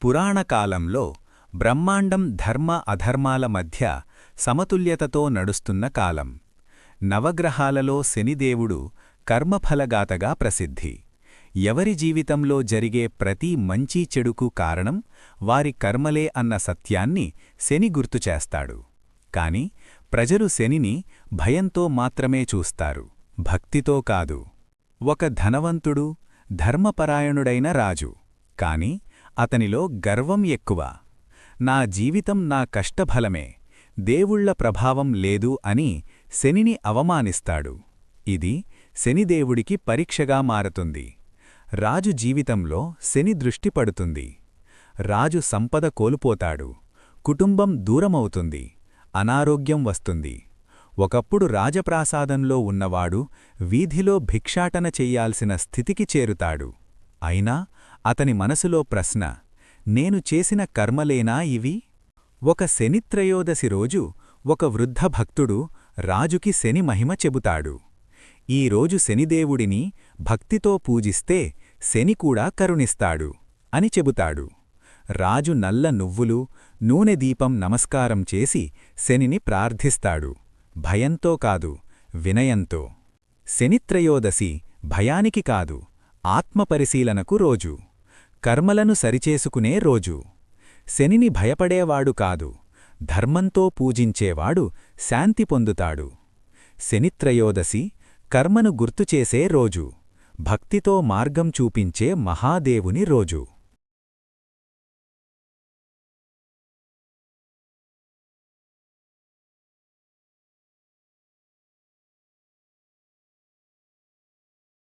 పురాణకాలంలో బ్రహ్మాండం ధర్మ అధర్మాల మధ్య సమతుల్యతతో నడుస్తున్న కాలం. నవగ్రహాలలో శనిదేవుడు కర్మఫలగాతగా ప్రసిద్ధి. ఎవరి జీవితంలో జరిగే ప్రతి మంచి చెడుకు కారణం వారి కర్మలే అన్న సత్యాన్ని శని గుర్తుచేస్తాడు. కాని ప్రజలు శనిని భయంతో మాత్రమే చూస్తారు, భక్తితో కాదు. ఒక ధనవంతుడు, ధర్మపరాయణుడైన రాజు. కాని అతనిలో గర్వం ఎక్కువ. నా జీవితం నా కష్టఫలమే, దేవుళ్ల ప్రభావం లేదు అని శనిని అవమానిస్తాడు. ఇది శనిదేవుడికి పరీక్షగా మారుతుంది. రాజు జీవితంలో శని దృష్టి పడుతుంది. రాజు సంపద కోల్పోతాడు, కుటుంబం దూరమవుతుంది, అనారోగ్యం వస్తుంది. ఒకప్పుడు రాజప్రాసాదంలో ఉన్నవాడు వీధిలో భిక్షాటన చెయ్యాల్సిన స్థితికి చేరుతాడు. అయినా అతని మనసులో ప్రశ్న, నేను చేసిన కర్మలేనా ఇవి? ఒక శనిత్రయోదశి రోజు ఒక వృద్ధ భక్తుడు రాజుకి శని మహిమ చెబుతాడు. ఈరోజు శనిదేవుడిని భక్తితో పూజిస్తే శని కూడా కరుణిస్తాడు అని చెబుతాడు. రాజు నల్ల నువ్వులు, నూనె దీపం నమస్కారం చేసి శనిని ప్రార్థిస్తాడు. భయంతో కాదు, వినయంతో. శనిత్రయోదశి భయానికి కాదు, ఆత్మపరిశీలనకు రోజు. కర్మలను సరిచేసుకునే రోజు. శనిని భయపడేవాడు కాదు, ధర్మంతో పూజించేవాడు శాంతి పొందుతాడు. శనిత్రయోదశి కర్మను గుర్తుచేసే రోజు, భక్తితో మార్గం చూపించే మహాదేవుని రోజు.